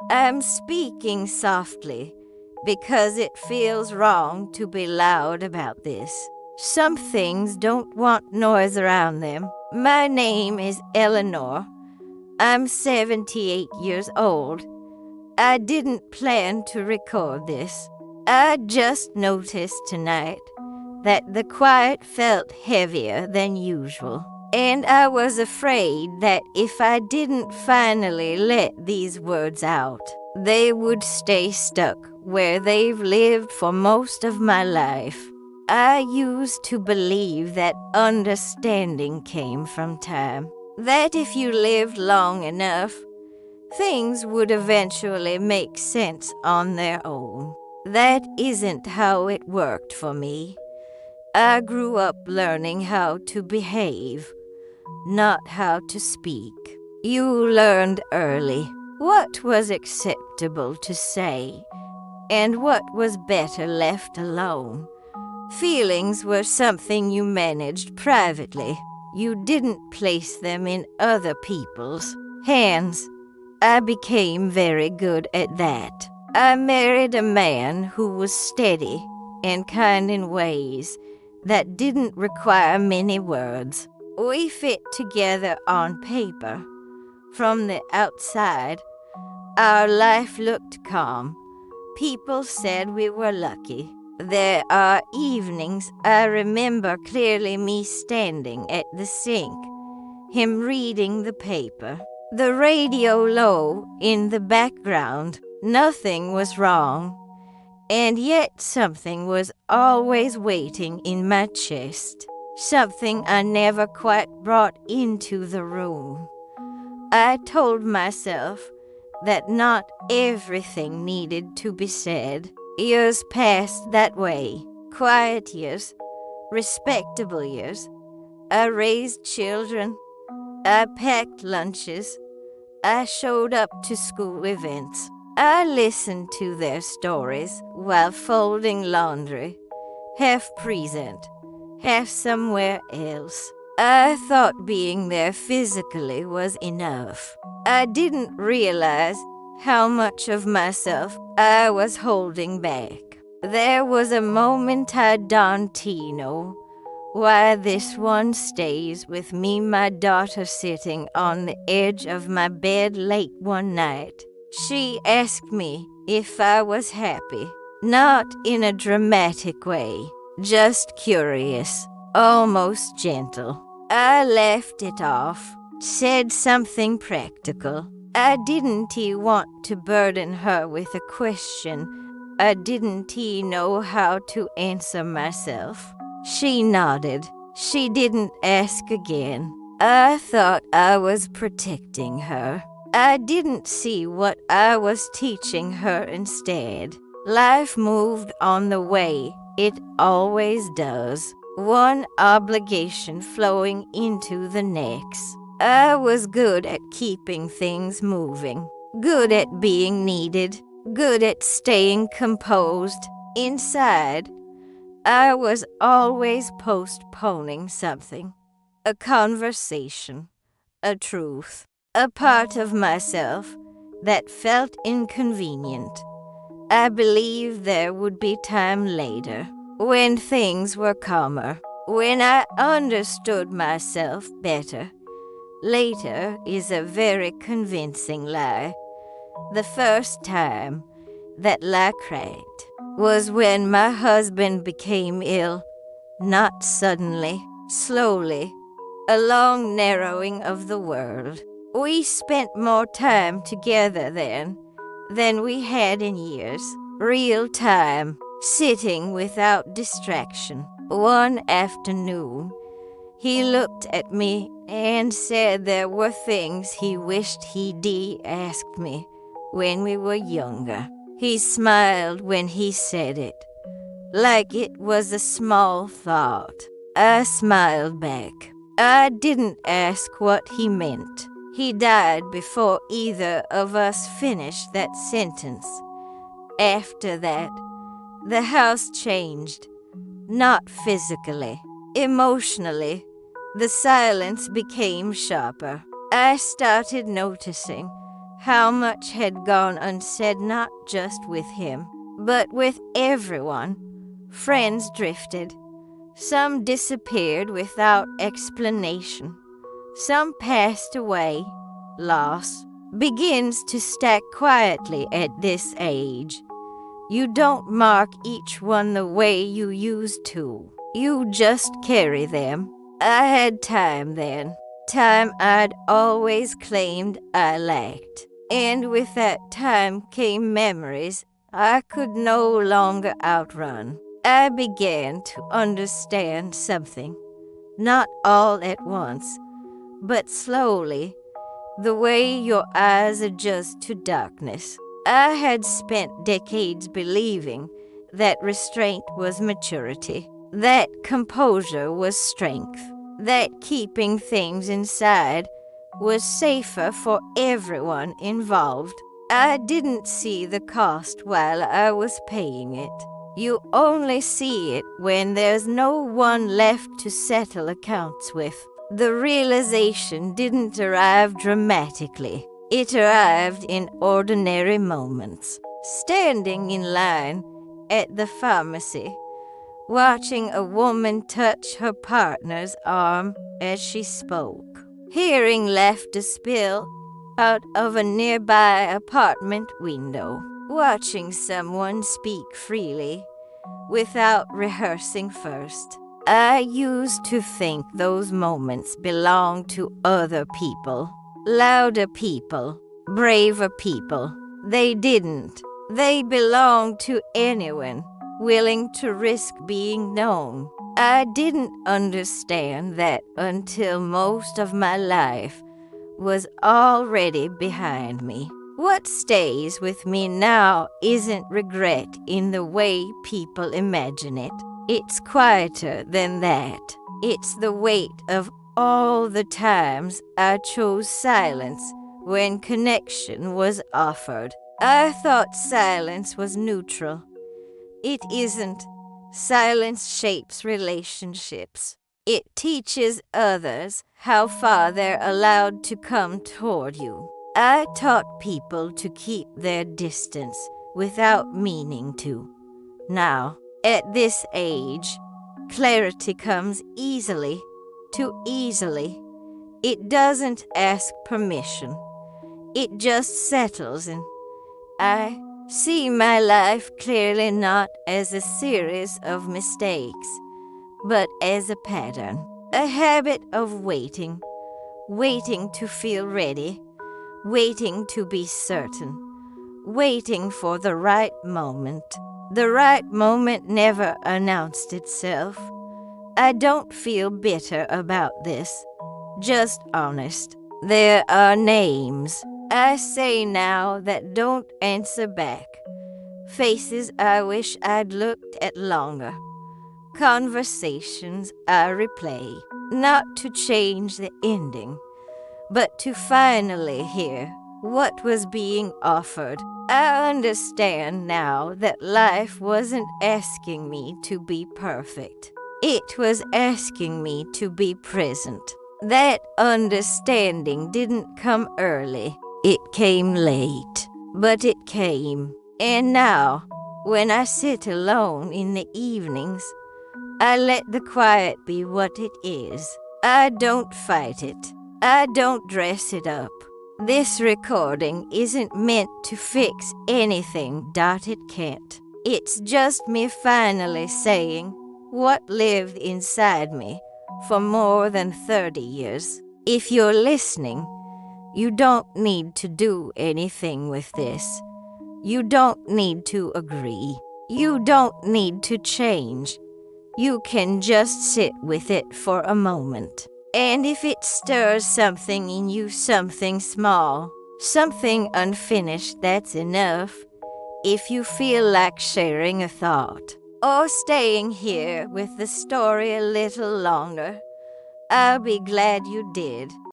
I'm speaking softly because it feels wrong to be loud about this. Some things don't want noise around them. My name is Eleanor. I'm 78 years old. I didn't plan to record this. I just noticed tonight that the quiet felt heavier than usual. And I was afraid that if I didn't finally let these words out, they would stay stuck where they've lived for most of my life. I used to believe that understanding came from time, that if you lived long enough, things would eventually make sense on their own. That isn't how it worked for me. I grew up learning how to behave, not how to speak. You learned early what was acceptable to say and what was better left alone. Feelings were something you managed privately. You didn't place them in other people's hands. I became very good at that. I married a man who was steady and kind in ways that didn't require many words. We fit together on paper. From the outside, our life looked calm. People said we were lucky. There are evenings I remember clearly me standing at the sink, him reading the paper, the radio low in the background. Nothing was wrong, and yet something was always waiting in my chest, something I never quite brought into the room. I told myself that not everything needed to be said. Years passed that way, quiet years, respectable years. I raised children. I packed lunches. I showed up to school events. I listened to their stories while folding laundry, half present, half somewhere else. I thought being there physically was enough. I didn't realize how much of myself I was holding back. There was a moment I don't know why this one stays with me. My daughter sitting on the edge of my bed late one night. She asked me if I was happy, not in a dramatic way, just curious, almost gentle. I laughed it off, said something practical. I didn't want to burden her with a question I didn't know how to answer myself. She nodded. She didn't ask again. I thought I was protecting her. I didn't see what I was teaching her instead. Life moved on the way it always does, one obligation flowing into the next. I was good at keeping things moving, good at being needed, good at staying composed. Inside, I was always postponing something, a conversation, a truth, a part of myself that felt inconvenient. I believed there would be time later, when things were calmer, when I understood myself better. Later is a very convincing lie. The first time that lie cracked was when my husband became ill, not suddenly, slowly, a long narrowing of the world. We spent more time together then than we had in years, real time, sitting without distraction. One afternoon, he looked at me and said there were things he wished he'd asked me when we were younger. He smiled when he said it, like it was a small thought. I smiled back. I didn't ask what he meant. He died before either of us finished that sentence. After that, the house changed, not physically, emotionally. The silence became sharper. I started noticing how much had gone unsaid not just with him, but with everyone. Friends drifted. Some disappeared without explanation. Some passed away. Loss begins to stack quietly at this age. You don't mark each one the way you used to. You just carry them. I had time then. Time I'd always claimed I lacked. And with that time came memories I could no longer outrun. I began to understand something. Not all at once, but slowly, the way your eyes adjust to darkness. I had spent decades believing that restraint was maturity, that composure was strength, that keeping things inside was safer for everyone involved. I didn't see the cost while I was paying it. You only see it when there's no one left to settle accounts with. The realization didn't arrive dramatically. It arrived in ordinary moments. Standing in line at the pharmacy, watching a woman touch her partner's arm as she spoke, hearing laughter spill out of a nearby apartment window, watching someone speak freely without rehearsing first. I used to think those moments belonged to other people, louder people, braver people. They didn't. They belonged to anyone willing to risk being known. I didn't understand that until most of my life was already behind me. What stays with me now isn't regret in the way people imagine it. It's quieter than that. It's the weight of all the times I chose silence when connection was offered. I thought silence was neutral. It isn't. Silence shapes relationships. It teaches others how far they're allowed to come toward you. I taught people to keep their distance without meaning to. Now, at this age, clarity comes easily, too easily. It doesn't ask permission. It just settles in. I see my life clearly not as a series of mistakes, but as a pattern, a habit of waiting to feel ready, waiting to be certain, waiting for the right moment. The right moment never announced itself. I don't feel bitter about this, just honest. There are names I say now that don't answer back, faces I wish I'd looked at longer, conversations I replay, not to change the ending, but to finally hear what was being offered. I understand now that life wasn't asking me to be perfect. It was asking me to be present. That understanding didn't come early. It came late, but it came. And now, when I sit alone in the evenings, I let the quiet be what it is. I don't fight it. I don't dress it up. This recording isn't meant to fix anything. It can't. It's just me finally saying what lived inside me for more than 30 years. If you're listening, you don't need to do anything with this. You don't need to agree. You don't need to change. You can just sit with it for a moment. And if it stirs something in you, something small, something unfinished, that's enough. If you feel like sharing a thought or staying here with the story a little longer, I'll be glad you did.